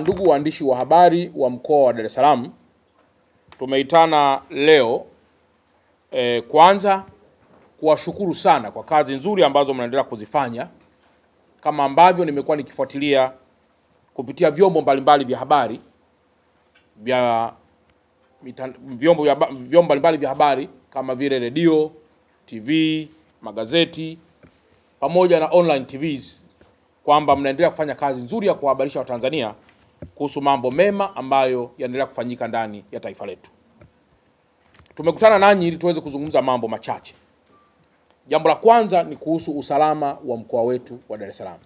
Ndugu waandishi wa habari wa mkoa wa Dar es Salaam, tumeitana leo kwanza kuwashukuru sana kwa kazi nzuri ambazo mnaendelea kuzifanya, kama ambavyo nimekuwa nikifuatilia kupitia vyombo mbalimbali vya habari vyombo mbalimbali vya habari kama vile redio, TV, magazeti pamoja na online TVs, kwamba mnaendelea kufanya kazi nzuri ya kuhabarisha Watanzania kuhusu mambo mema ambayo yanaendelea kufanyika ndani ya taifa letu. Tumekutana nanyi ili tuweze kuzungumza mambo machache. Jambo la kwanza ni kuhusu usalama wa mkoa wetu wa Dar es Salaam.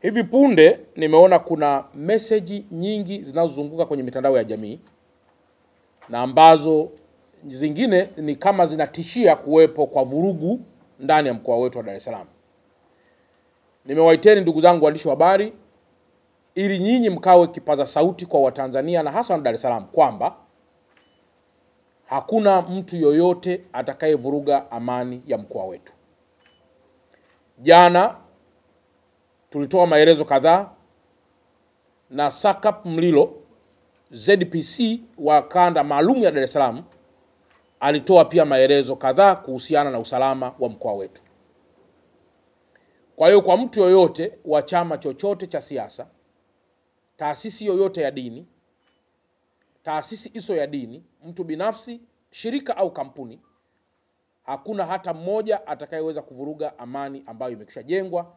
Hivi punde nimeona kuna message nyingi zinazozunguka kwenye mitandao ya jamii na ambazo zingine ni kama zinatishia kuwepo kwa vurugu ndani ya mkoa wetu wa Dar es Salaam. Nimewaiteni ndugu zangu waandishi wa habari ili nyinyi mkawe kipaza sauti kwa Watanzania na hasa wa Dar es Salaam kwamba hakuna mtu yoyote atakayevuruga amani ya mkoa wetu. Jana tulitoa maelezo kadhaa na Sakap Mlilo, ZPC wa kanda maalum ya Dar es Salaam, alitoa pia maelezo kadhaa kuhusiana na usalama wa mkoa wetu. Kwa hiyo kwa mtu yoyote wa chama chochote cha siasa, taasisi yoyote ya dini, taasisi iso ya dini, mtu binafsi, shirika au kampuni, hakuna hata mmoja atakayeweza kuvuruga amani ambayo imekwisha jengwa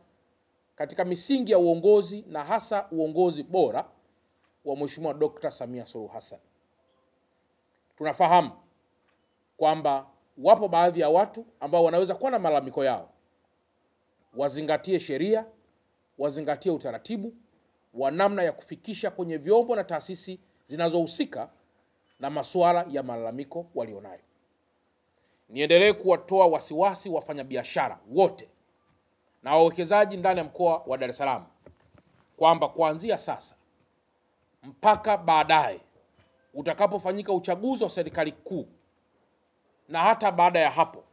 katika misingi ya uongozi na hasa uongozi bora wa Mheshimiwa Dr. Samia Suluhu Hassan. Tunafahamu kwamba wapo baadhi ya watu ambao wanaweza kuwa na malalamiko yao. Wazingatie sheria, wazingatie utaratibu wa namna ya kufikisha kwenye vyombo na taasisi zinazohusika na masuala ya malalamiko walionayo. Niendelee kuwatoa wasiwasi wafanyabiashara wote na wawekezaji ndani ya mkoa wa Dar es Salaam kwamba kuanzia sasa mpaka baadaye utakapofanyika uchaguzi wa serikali kuu na hata baada ya hapo,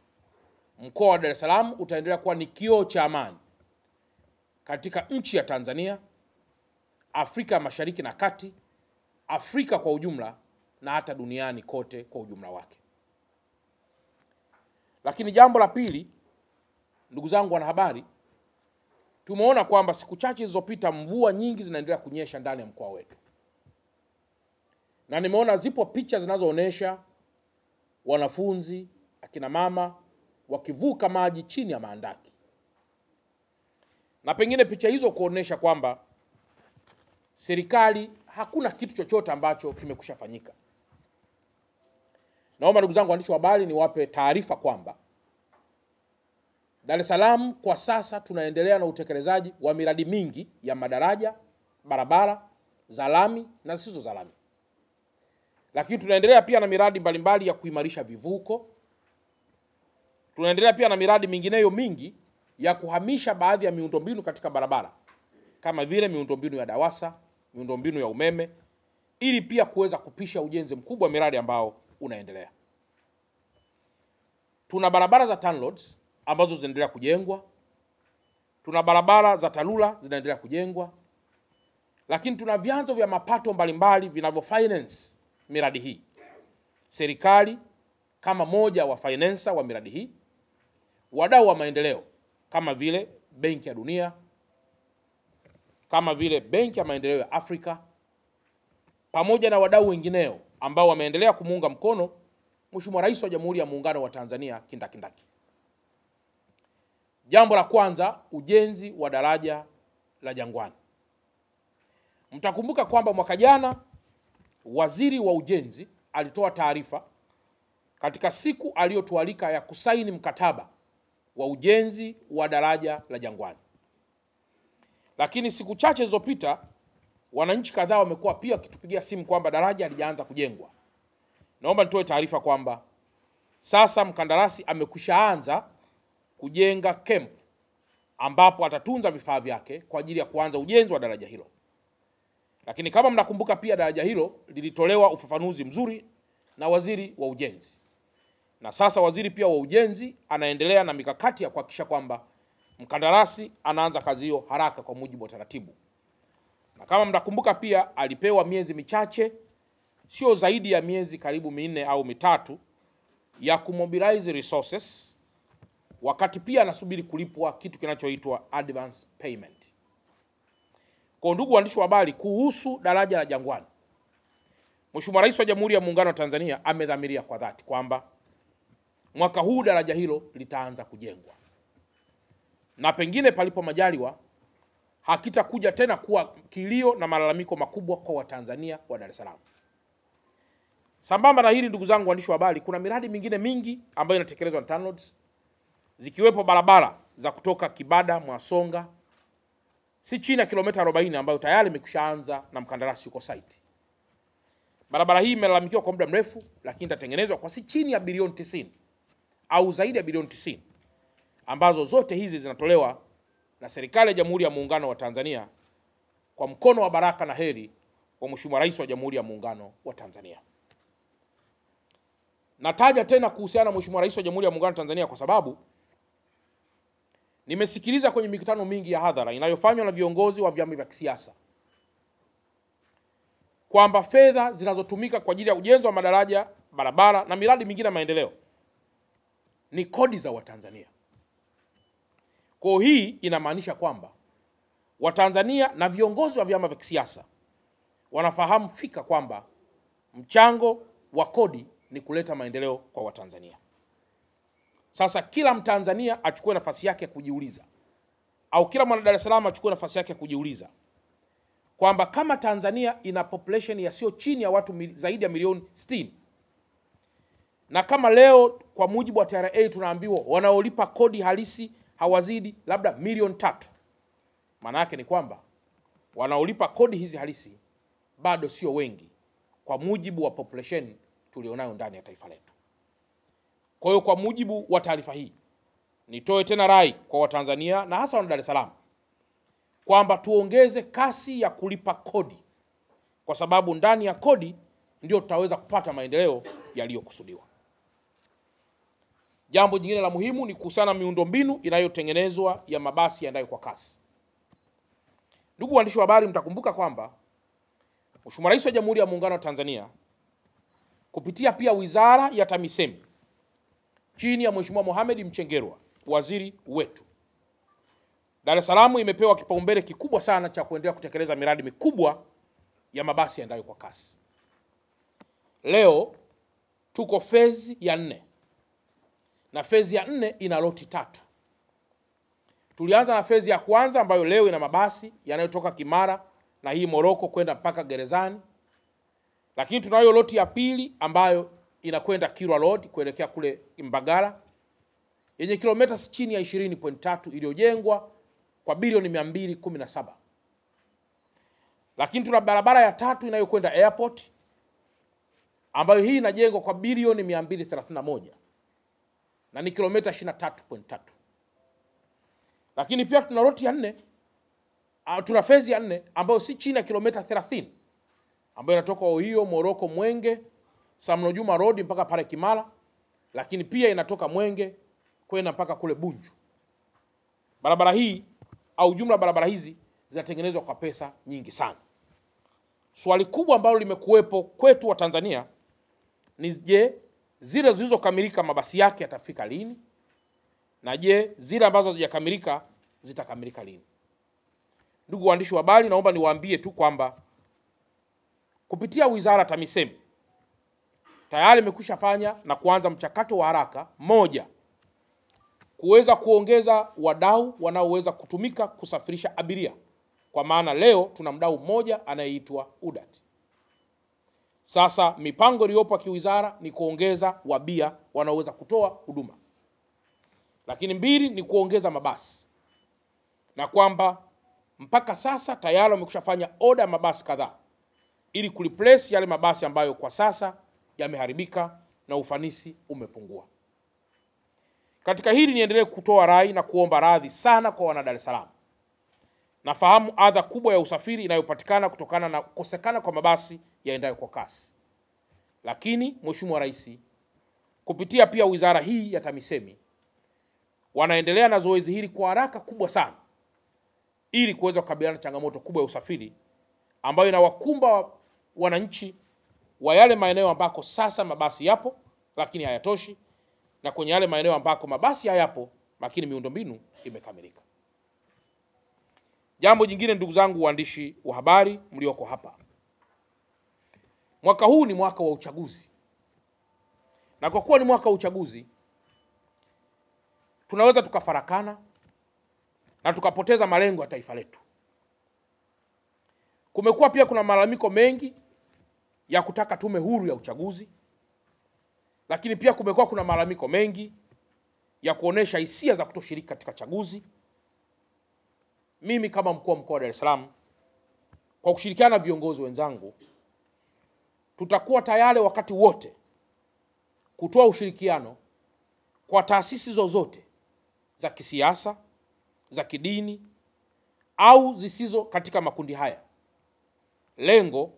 mkoa wa Dar es Salaam utaendelea kuwa ni kioo cha amani katika nchi ya Tanzania, Afrika ya Mashariki na Kati, Afrika kwa ujumla na hata duniani kote kwa ujumla wake. Lakini jambo la pili, ndugu zangu wanahabari, tumeona kwamba siku chache zilizopita mvua nyingi zinaendelea kunyesha ndani ya mkoa wetu. Na nimeona zipo picha zinazoonesha wanafunzi, akina mama wakivuka maji chini ya maandaki. Na pengine picha hizo kuonesha kwamba serikali hakuna kitu chochote ambacho kimekushafanyika. Naomba ndugu zangu waandishi wa habari niwape taarifa kwamba Dar es Salaam kwa sasa tunaendelea na utekelezaji wa miradi mingi ya madaraja, barabara za lami na zisizo za lami. Lakini tunaendelea pia na miradi mbalimbali ya kuimarisha vivuko. Tunaendelea pia na miradi mingineyo mingi ya kuhamisha baadhi ya miundombinu katika barabara, kama vile miundombinu ya DAWASA, miundombinu ya umeme, ili pia kuweza kupisha ujenzi mkubwa wa miradi ambao unaendelea. Tuna barabara za TANROADS ambazo zinaendelea kujengwa. Tuna barabara za TARURA zinaendelea kujengwa. Lakini tuna vyanzo vya mapato mbalimbali vinavyofinance miradi hii. Serikali kama moja wa financer wa miradi hii, wadau wa maendeleo kama vile Benki ya Dunia, kama vile Benki ya Maendeleo ya Afrika, pamoja na wadau wengineo ambao wameendelea kumuunga mkono Mheshimiwa Rais wa Jamhuri ya Muungano wa Tanzania kindakindaki. Jambo la kwanza, ujenzi wa daraja la Jangwani. Mtakumbuka kwamba mwaka jana Waziri wa Ujenzi alitoa taarifa katika siku aliyotualika ya kusaini mkataba wa ujenzi wa daraja la Jangwani. Lakini siku chache zilizopita wananchi kadhaa wamekuwa pia wakitupigia simu kwamba daraja halijaanza kujengwa. Naomba nitoe taarifa kwamba sasa mkandarasi amekwishaanza kujenga camp ambapo atatunza vifaa vyake kwa ajili ya kuanza ujenzi wa daraja hilo. Lakini kama mnakumbuka pia daraja hilo lilitolewa ufafanuzi mzuri na Waziri wa Ujenzi. Na sasa Waziri pia wa Ujenzi anaendelea na mikakati ya kuhakikisha kwamba mkandarasi anaanza kazi hiyo haraka kwa mujibu wa taratibu. Na kama mnakumbuka pia alipewa miezi michache, sio zaidi ya miezi karibu 4 au 3 ya kumobilize resources, wakati pia anasubiri kulipwa kitu kinachoitwa advance payment. Kwa ndugu waandishi wa habari, kuhusu daraja la Jangwani, Mheshimiwa Rais wa Jamhuri ya Muungano wa Tanzania amedhamiria kwa dhati kwamba mwaka huu daraja hilo litaanza kujengwa, na pengine palipo majaliwa hakitakuja tena kuwa kilio na malalamiko makubwa kwa Watanzania wa Dar es Salaam. Sambamba na hili, ndugu zangu waandishi wa habari, kuna miradi mingine mingi ambayo inatekelezwa na TANROADS, zikiwepo barabara za kutoka Kibada Mwasonga si chini ya kilomita 40 ambayo tayari imekwishaanza na mkandarasi yuko site. Barabara hii imelalamikiwa kwa muda mrefu, lakini itatengenezwa kwa si chini ya bilioni 90 au zaidi ya bilioni 90, ambazo zote hizi zinatolewa na serikali ya Jamhuri ya Muungano wa Tanzania kwa mkono wa baraka na heri wa Mheshimiwa Rais wa Jamhuri ya Muungano wa Tanzania. Nataja tena kuhusiana na Mheshimiwa Rais wa Jamhuri ya Muungano wa Tanzania kwa sababu nimesikiliza kwenye mikutano mingi ya hadhara inayofanywa na viongozi wa vyama vya kisiasa kwamba fedha zinazotumika kwa ajili ya ujenzi wa madaraja, barabara na miradi mingine ya maendeleo ni kodi za Watanzania. Kwa hii inamaanisha kwamba Watanzania na viongozi wa vyama vya kisiasa wanafahamu fika kwamba mchango wa kodi ni kuleta maendeleo kwa Watanzania. Sasa kila Mtanzania achukue nafasi yake ya kujiuliza, au kila mwana Dar es Salaam achukue nafasi yake ya kujiuliza kwamba kama Tanzania ina population ya sio chini ya watu zaidi ya milioni 60, na kama leo kwa mujibu wa TRA tunaambiwa wanaolipa kodi halisi hawazidi labda milioni 3, maana yake ni kwamba wanaolipa kodi hizi halisi bado sio wengi kwa mujibu wa population tulionayo ndani ya taifa letu. Kwa hiyo kwa mujibu wa taarifa hii, nitoe tena rai kwa Watanzania na hasa wana Dar es Salaam kwamba tuongeze kasi ya kulipa kodi, kwa sababu ndani ya kodi ndio tutaweza kupata maendeleo yaliyokusudiwa. Jambo jingine la muhimu ni kuhusiana na miundombinu inayotengenezwa ya mabasi yaendayo kwa kasi. Ndugu waandishi wa habari, mtakumbuka kwamba Mheshimiwa Rais wa Jamhuri ya Muungano wa Tanzania kupitia pia Wizara ya TAMISEMI chini ya Mheshimiwa Mohamed Mchengerwa, waziri wetu, Dar es Salaam imepewa kipaumbele kikubwa sana cha kuendelea kutekeleza miradi mikubwa ya mabasi yaendayo kwa kasi. Leo tuko phase ya 4. Na phase ya 4 ina loti 3. Tulianza na phase ya kwanza ambayo leo ina mabasi yanayotoka Kimara na hii Moroko kwenda mpaka Gerezani. Lakini tunayo loti ya pili ambayo inakwenda Kilwa Road kuelekea kule Mbagala yenye kilomita chini ya 20.3 iliyojengwa kwa bilioni 217. Lakini tuna barabara ya 3 inayokwenda airport ambayo hii inajengwa kwa bilioni 231 na ni kilomita 23.3. Lakini pia tuna loti ya 4, tuna phase ya 4 ambayo si chini ya kilomita 30 ambayo inatoka Ohio, Moroko, Mwenge, Samno Juma Road mpaka pale Kimara, lakini pia inatoka Mwenge kwenda mpaka kule Bunju. Barabara hii au jumla barabara hizi zinatengenezwa kwa pesa nyingi sana. Swali kubwa ambalo limekuwepo kwetu wa Tanzania ni je, zile zilizokamilika mabasi yake yatafika lini? Na je, zile ambazo hazijakamilika zitakamilika lini? Ndugu waandishi wa habari, naomba niwaambie tu kwamba kupitia Wizara TAMISEMI tayari imekwisha fanya na kuanza mchakato wa haraka moja, kuweza kuongeza wadau wanaoweza kutumika kusafirisha abiria. Kwa maana leo tuna mdau mmoja anayeitwa UDAT. Sasa mipango iliyopo kiwizara ni kuongeza wabia wanaoweza kutoa huduma. Lakini 2 ni kuongeza mabasi. Na kwamba mpaka sasa tayari wamekushafanya order ya mabasi kadhaa ili kureplace yale mabasi ambayo kwa sasa yameharibika na ufanisi umepungua. Katika hili niendelee kutoa rai na kuomba radhi sana kwa wana Dar es Salaam. Nafahamu adha kubwa ya usafiri inayopatikana kutokana na kukosekana kwa mabasi yaendayo kwa kasi. Lakini Mheshimiwa Rais kupitia pia wizara hii ya TAMISEMI wanaendelea na zoezi hili kwa haraka kubwa sana ili kuweza kukabiliana na changamoto kubwa ya usafiri ambayo inawakumba wananchi wa yale maeneo ambako sasa mabasi yapo lakini hayatoshi, na kwenye yale maeneo ambako mabasi hayapo lakini miundombinu imekamilika. Jambo jingine, ndugu zangu waandishi wa habari mlioko hapa, mwaka huu ni mwaka wa uchaguzi, na kwa kuwa ni mwaka wa uchaguzi tunaweza tukafarakana na tukapoteza malengo ya taifa letu. Kumekuwa pia kuna malalamiko mengi ya kutaka tume huru ya uchaguzi, lakini pia kumekuwa kuna malalamiko mengi ya kuonesha hisia za kutoshiriki katika chaguzi. Mimi kama mkuu wa mkoa wa Dar es Salaam, kwa kushirikiana na viongozi wenzangu, tutakuwa tayari wakati wote kutoa ushirikiano kwa taasisi zozote za kisiasa, za kidini au zisizo katika makundi haya. Lengo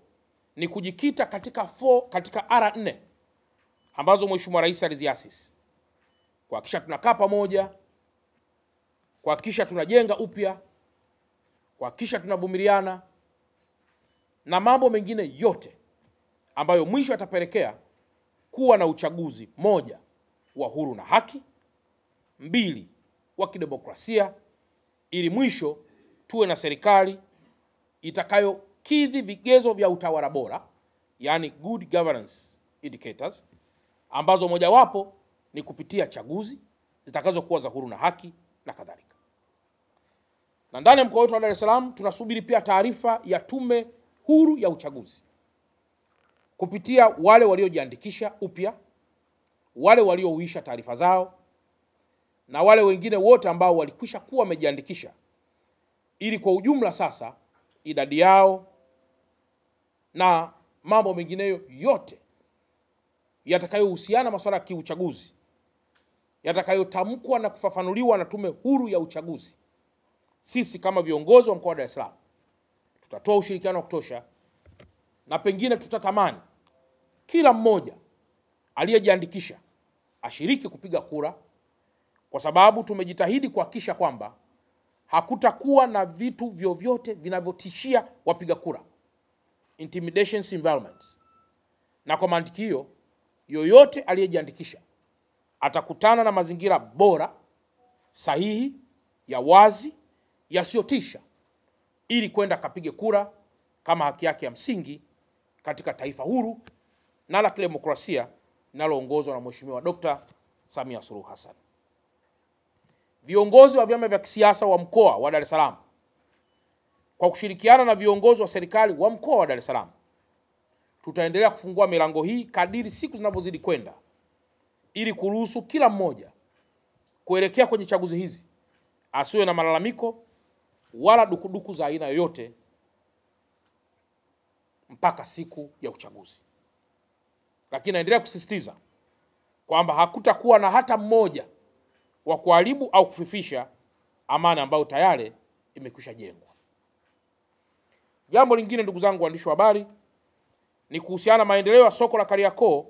ni kujikita katika R4 ambazo Mheshimiwa Rais aliziasisi, kuhakikisha tunakaa pamoja, kuhakikisha tunajenga upya, kuhakikisha tunavumiliana na mambo mengine yote ambayo mwisho atapelekea kuwa na uchaguzi, moja, wa huru na haki; mbili, wa kidemokrasia, ili mwisho tuwe na serikali itakayokidhi vigezo vya utawala bora, yani good governance indicators, ambazo mojawapo ni kupitia chaguzi zitakazokuwa za huru na haki na kadhalika. Na ndani ya mkoa wetu wa Dar es Salaam tunasubiri pia taarifa ya tume huru ya uchaguzi kupitia wale waliojiandikisha upya, wale waliouisha taarifa zao, na wale wengine wote ambao walikwisha kuwa wamejiandikisha, ili kwa ujumla sasa idadi yao na mambo mengineyo yote yatakayohusiana na masuala ya kiuchaguzi yatakayotamkwa na kufafanuliwa na tume huru ya uchaguzi, sisi kama viongozi wa mkoa wa Dar es Salaam tutatoa ushirikiano wa kutosha, na pengine tutatamani kila mmoja aliyejiandikisha ashiriki kupiga kura, kwa sababu tumejitahidi kuhakikisha kwamba hakutakuwa na vitu vyovyote vinavyotishia wapiga kura, intimidation environments. Na kwa mantiki hiyo, yoyote aliyejiandikisha atakutana na mazingira bora, sahihi, ya wazi, yasiyotisha, ili kwenda kapige kura kama haki yake ya msingi katika taifa huru na la kidemokrasia linaloongozwa na Mheshimiwa Dr. Samia Suluhu Hassan. Viongozi wa vyama vya kisiasa wa mkoa wa Dar es Salaam, kwa kushirikiana na viongozi wa serikali wa mkoa wa Dar es Salaam, tutaendelea kufungua milango hii kadiri siku zinavyozidi kwenda, ili kuruhusu kila mmoja kuelekea kwenye chaguzi hizi asiwe na malalamiko wala dukuduku za aina yoyote mpaka siku ya uchaguzi. Lakini naendelea kusisitiza kwamba hakutakuwa na hata mmoja wa kuharibu au kufifisha amani ambayo tayari imekwisha jengwa. Jambo lingine, ndugu zangu waandishi wa habari, ni kuhusiana na maendeleo ya soko la Kariakoo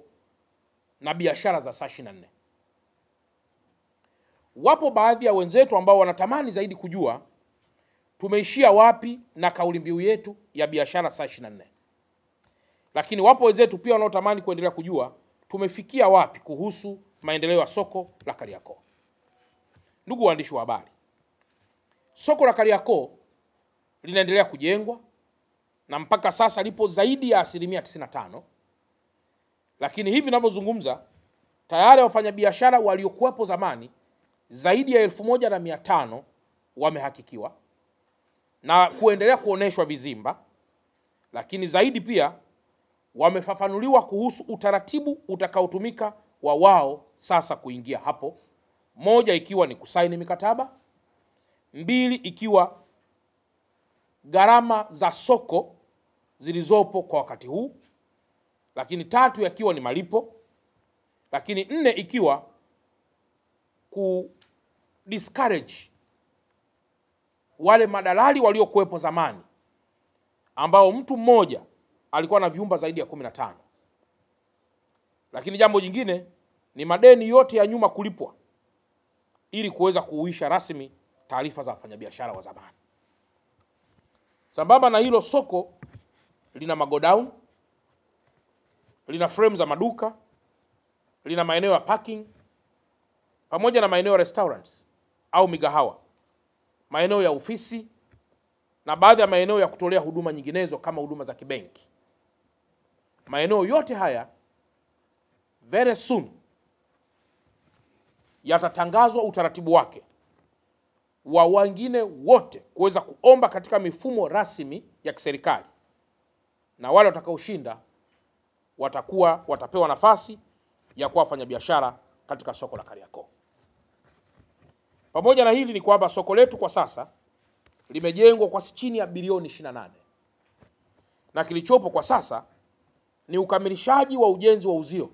na biashara za saa 24. Wapo baadhi ya wenzetu ambao wanatamani zaidi kujua tumeishia wapi na kauli mbiu yetu ya biashara saa 24. Lakini wapo wenzetu pia wanaotamani kuendelea kujua tumefikia wapi kuhusu maendeleo ya soko la Kariakoo. Ndugu waandishi wa habari, soko la Kariakoo linaendelea kujengwa na mpaka sasa lipo zaidi ya 95%. Lakini hivi ninavyozungumza tayari wafanyabiashara waliokuwepo zamani zaidi ya 1500 wamehakikiwa na kuendelea kuoneshwa vizimba, lakini zaidi pia wamefafanuliwa kuhusu utaratibu utakaotumika wa wao sasa kuingia hapo, moja ikiwa ni kusaini mikataba, mbili ikiwa gharama za soko zilizopo kwa wakati huu, lakini tatu yakiwa ni malipo, lakini nne ikiwa discourage wale madalali waliokuwepo zamani ambao mtu mmoja alikuwa na vyumba zaidi ya 15. Lakini jambo jingine ni madeni yote ya nyuma kulipwa ili kuweza kuuisha rasmi taarifa za wafanyabiashara wa zamani. Sambamba na hilo, soko lina magodown, lina frame za maduka, lina maeneo ya parking, pamoja na maeneo ya restaurants au migahawa, maeneo ya ofisi na baadhi ya maeneo ya kutolea huduma nyinginezo kama huduma za kibenki. Maeneo yote haya very soon yatatangazwa utaratibu wake wa wengine wote kuweza kuomba katika mifumo rasmi ya kiserikali, na wale watakaoshinda watapewa nafasi ya kuwa wafanyabiashara katika soko la Kariakoo. Pamoja na hili ni kwamba soko letu kwa sasa limejengwa kwa chini ya bilioni 28, na kilichopo kwa sasa ni ukamilishaji wa ujenzi wa uzio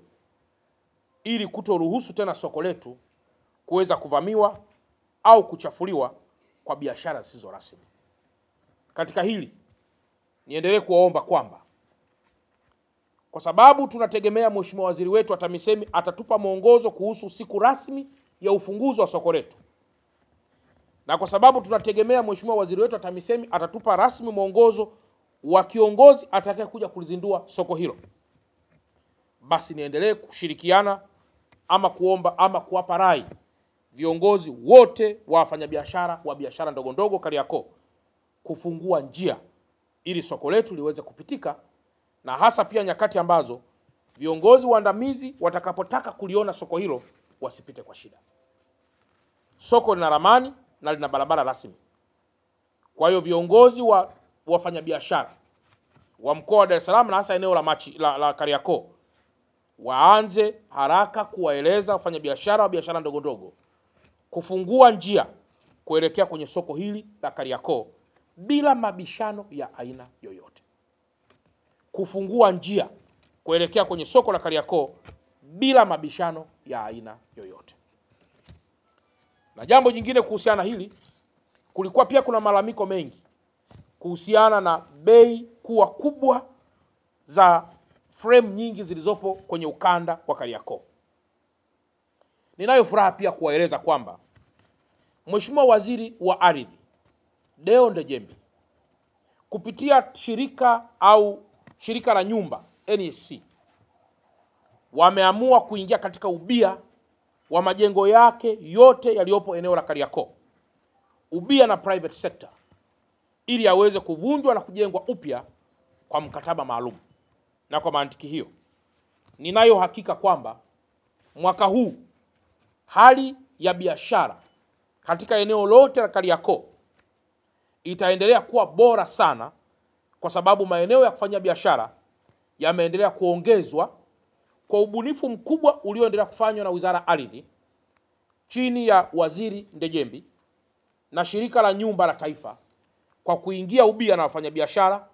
ili kutoruhusu tena soko letu kuweza kuvamiwa au kuchafuliwa kwa biashara zisizo rasmi. Katika hili niendelee kuwaomba kwamba kwa sababu tunategemea Mheshimiwa Waziri wetu wa TAMISEMI atatupa mwongozo kuhusu siku rasmi ya ufunguzi wa soko letu, na kwa sababu tunategemea Mheshimiwa Waziri wetu wa TAMISEMI atatupa rasmi mwongozo wa kiongozi atakayekuja kulizindua soko hilo, basi niendelee kushirikiana ama kuomba ama kuwapa rai viongozi wote wa wafanyabiashara wa biashara ndogo ndogo Kariakoo kufungua njia ili soko letu liweze kupitika, na hasa pia nyakati ambazo viongozi waandamizi watakapotaka kuliona soko hilo wasipite kwa shida. Soko lina ramani na lina barabara rasmi. Kwa hiyo viongozi wa wafanyabiashara wa mkoa wa Dar es Salaam na hasa eneo la Kariakoo waanze haraka kuwaeleza wafanyabiashara wa biashara ndogo ndogo kufungua njia kuelekea kwenye soko hili la Kariakoo bila mabishano ya aina yoyote. Kufungua njia kuelekea kwenye soko la Kariakoo bila mabishano ya aina yoyote. Na jambo jingine kuhusiana hili, kulikuwa pia kuna malalamiko mengi kuhusiana na bei kuwa kubwa za frame nyingi zilizopo kwenye ukanda wa Kariakoo. Ninayo furaha pia kuwaeleza kwamba Mheshimiwa Waziri wa Ardhi Deo Ndejembi kupitia shirika la nyumba NSC wameamua kuingia katika ubia wa majengo yake yote yaliyopo eneo la Kariakoo, ubia na private sector, ili aweze kuvunjwa na kujengwa upya kwa mkataba maalum. Na kwa mantiki hiyo ninayo hakika kwamba mwaka huu hali ya biashara katika eneo lote la Kariakoo itaendelea kuwa bora sana, kwa sababu maeneo ya kufanya biashara yameendelea kuongezwa kwa ubunifu mkubwa ulioendelea kufanywa na Wizara ya Ardhi chini ya Waziri Ndejembi na shirika la nyumba la taifa, kwa kuingia ubia na wafanyabiashara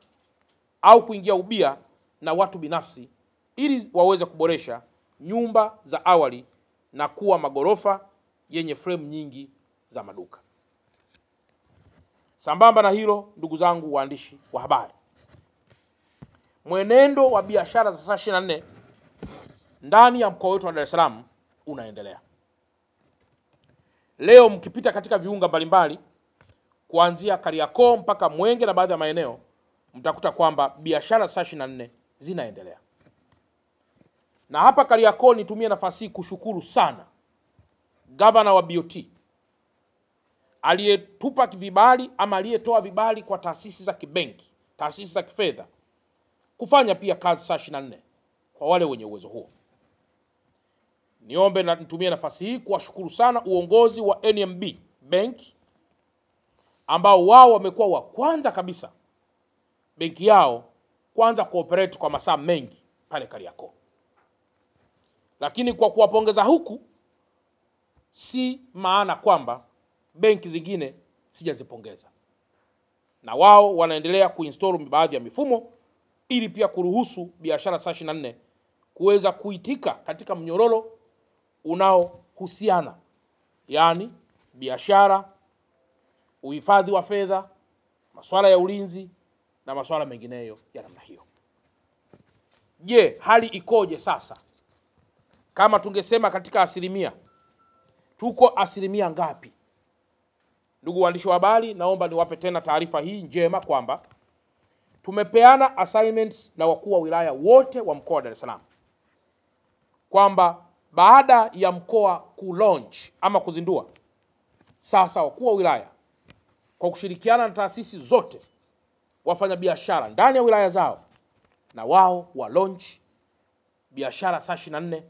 au kuingia ubia na watu binafsi ili waweze kuboresha nyumba za awali na kuwa magorofa yenye frame nyingi za maduka. Sambamba na hilo, ndugu zangu waandishi wa habari, mwenendo wa biashara za saa 24 ndani ya mkoa wetu wa Dar es Salaam unaendelea. Leo mkipita katika viunga mbalimbali kuanzia Kariakoo mpaka Mwenge na baadhi ya maeneo, mtakuta kwamba biashara saa 24 zinaendelea. Na hapa Kariakoo nitumie nafasi hii kushukuru sana Gavana wa BOT aliyetupa vibali ama aliyetoa vibali kwa taasisi za kibenki, taasisi za kifedha kufanya pia kazi saa 24 kwa wale wenye uwezo huo. Niombe na nitumie nafasi hii kuwashukuru sana uongozi wa NMB Bank ambao wao wamekuwa wa kwanza kabisa benki yao kwanza cooperate kwa masaa mengi pale Kariakoo. Lakini kwa kuwapongeza huku si maana kwamba benki zingine sijazipongeza, na wao wanaendelea kuinstall baadhi ya mifumo ili pia kuruhusu biashara saa 24 kuweza kuitika katika mnyororo unaohusiana, yani biashara, uhifadhi wa fedha, masuala ya ulinzi na masuala mengineyo ya namna hiyo. Je, hali ikoje sasa? Kama tungesema katika asilimia, tuko asilimia ngapi? Ndugu waandishi wa habari, naomba niwape tena taarifa hii njema kwamba tumepeana assignments na wakuu wa wilaya wote wa mkoa wa Dar es Salaam kwamba baada ya mkoa ku-launch ama kuzindua, sasa wakuu wa wilaya kwa kushirikiana na taasisi zote, wafanya biashara ndani ya wilaya zao, na wao wa launch biashara saa 24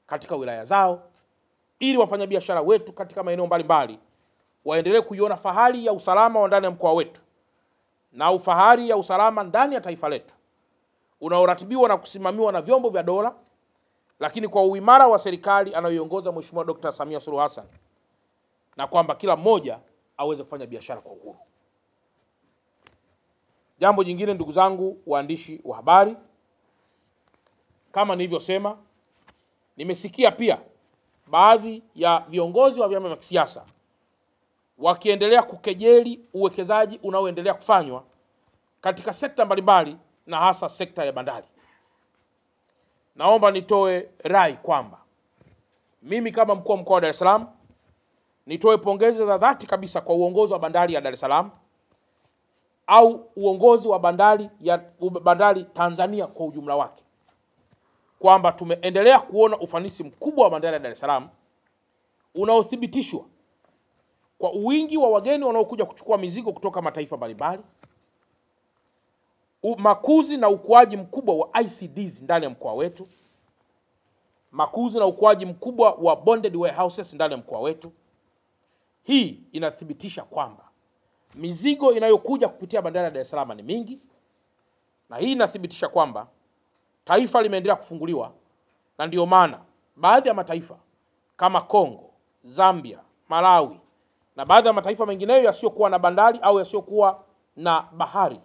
katika wilaya zao, ili wafanya biashara wetu katika maeneo mbalimbali waendelee kuiona fahari ya usalama wa ndani ya mkoa wetu na ufahari ya usalama ndani ya taifa letu unaoratibiwa na kusimamiwa na vyombo vya dola, lakini kwa uimara wa serikali anayoiongoza Mheshimiwa Dr. Samia Suluhu Hassan, na kwamba kila mmoja aweze kufanya biashara kwa uhuru. Jambo jingine, ndugu zangu waandishi wa habari, kama nilivyosema, nimesikia pia baadhi ya viongozi wa vyama vya kisiasa wakiendelea kukejeli uwekezaji unaoendelea kufanywa katika sekta mbalimbali na hasa sekta ya bandari. Naomba nitoe rai kwamba mimi kama mkuu wa mkoa wa Dar es Salaam nitoe pongezi za dhati kabisa kwa uongozi wa bandari ya Dar es Salaam au uongozi wa bandari Tanzania kwa ujumla wake, kwamba tumeendelea kuona ufanisi mkubwa wa bandari ya Dar es Salaam unaothibitishwa kwa wingi wa wageni wanaokuja kuchukua mizigo kutoka mataifa mbalimbali, makuzi na ukuaji mkubwa wa ICDs ndani ya mkoa wetu, makuzi na ukuaji mkubwa wa bonded warehouses ndani ya mkoa wetu. Hii inathibitisha kwamba mizigo inayokuja kupitia bandari ya Dar es Salaam ni mingi, na hii inathibitisha kwamba taifa limeendelea kufunguliwa, na ndio maana baadhi ya mataifa kama Kongo, Zambia, Malawi na baadhi ya mataifa mengineyo yasiyokuwa na bandari au yasiyokuwa na bahari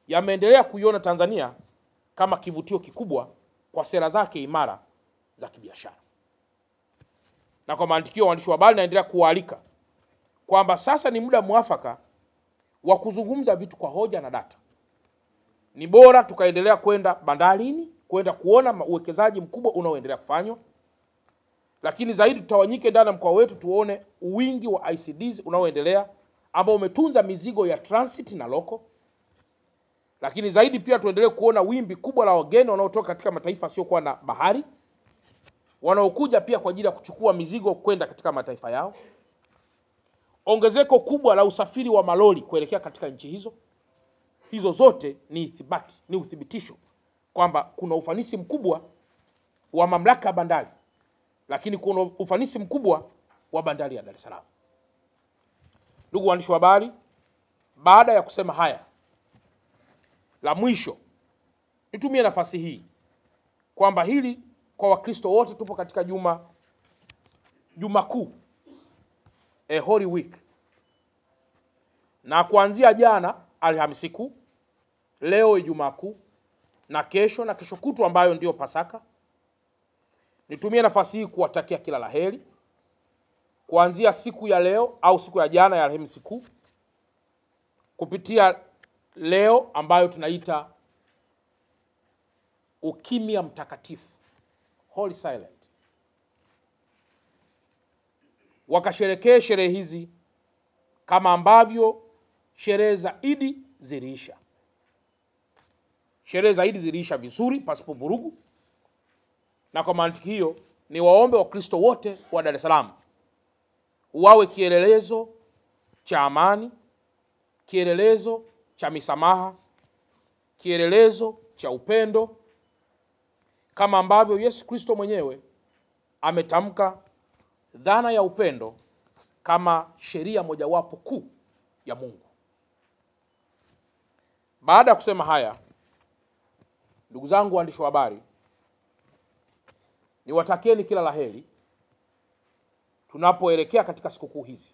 yameendelea kuiona Tanzania kama kivutio kikubwa kwa sera zake imara za kibiashara. Na kwa mantikio, waandishi wa habari, naendelea kuwaalika kwamba sasa ni muda mwafaka wa kuzungumza vitu kwa hoja na data. Ni bora tukaendelea kwenda bandarini, kwenda kuona uwekezaji mkubwa unaoendelea kufanywa, lakini zaidi tutawanyike ndani ya mkoa wetu tuone wingi wa ICDs unaoendelea ambao umetunza mizigo ya transit na local. Lakini zaidi pia tuendelee kuona wimbi kubwa la wageni wanaotoka katika mataifa yasiyokuwa na bahari wanaokuja pia kwa ajili ya kuchukua mizigo kwenda katika mataifa yao. Ongezeko kubwa la usafiri wa malori kuelekea katika nchi hizo. Hizo zote ni ithibati, ni uthibitisho kwamba kuna ufanisi mkubwa wa mamlaka ya bandari, lakini kuna ufanisi mkubwa wa bandari ya Dar es Salaam. Ndugu waandishi wa habari, baada ya kusema haya, la mwisho nitumie nafasi hii kwamba hili kwa Wakristo wote tupo katika Juma Kuu, Holy Week, na kuanzia jana Alhamisi Kuu, leo Ijumaa Kuu, na kesho na kesho kutu ambayo ndio Pasaka. Nitumie nafasi hii kuwatakia kila laheri kuanzia siku ya leo au siku ya jana ya Alhamisi Kuu kupitia leo ambayo tunaita ukimya mtakatifu, Holy Silent. Wakasherekee sherehe hizi kama ambavyo sherehe za Idi ziliisha. Sherehe za Idi ziliisha vizuri pasipo vurugu, na kwa mantiki hiyo ni waombe Wakristo wote wa Dar es Salaam wawe kielelezo cha amani, kielelezo cha misamaha, kielelezo cha upendo, kama ambavyo Yesu Kristo mwenyewe ametamka dhana ya upendo kama sheria mojawapo kuu ya Mungu. Baada ya kusema haya, ndugu zangu waandishi wa habari, niwatakieni kila laheri tunapoelekea katika sikukuu hizi.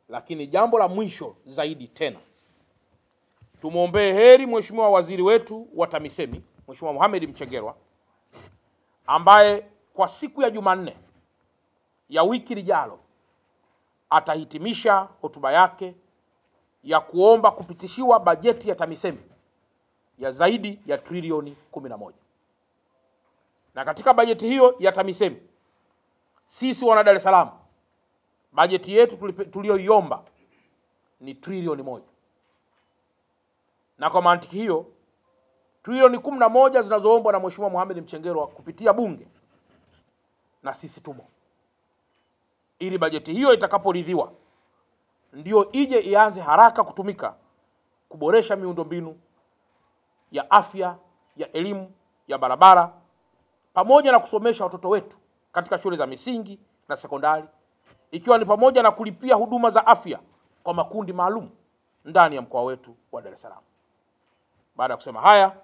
Lakini jambo la mwisho zaidi tena, tumuombee heri Mheshimiwa waziri wetu wa TAMISEMI, Mheshimiwa Mohamed Mchengerwa, ambaye kwa siku ya Jumanne ya wiki lijalo atahitimisha hotuba yake ya kuomba kupitishiwa bajeti ya TAMISEMI ya zaidi ya trilioni 11. Na katika bajeti hiyo ya TAMISEMI, sisi wana Dar es Salaam, bajeti yetu tulioiomba ni trilioni 1. Na kwa mantiki hiyo, trilioni 11 zinazoombwa na Mheshimiwa Mohamed Mchengerwa kupitia Bunge na sisi tumo, ili bajeti hiyo itakaporidhiwa ndio ije ianze haraka kutumika kuboresha miundombinu ya afya, ya elimu, ya barabara, pamoja na kusomesha watoto wetu katika shule za misingi na sekondari, ikiwa ni pamoja na kulipia huduma za afya kwa makundi maalum ndani ya mkoa wetu wa Dar es Salaam. Baada ya kusema haya,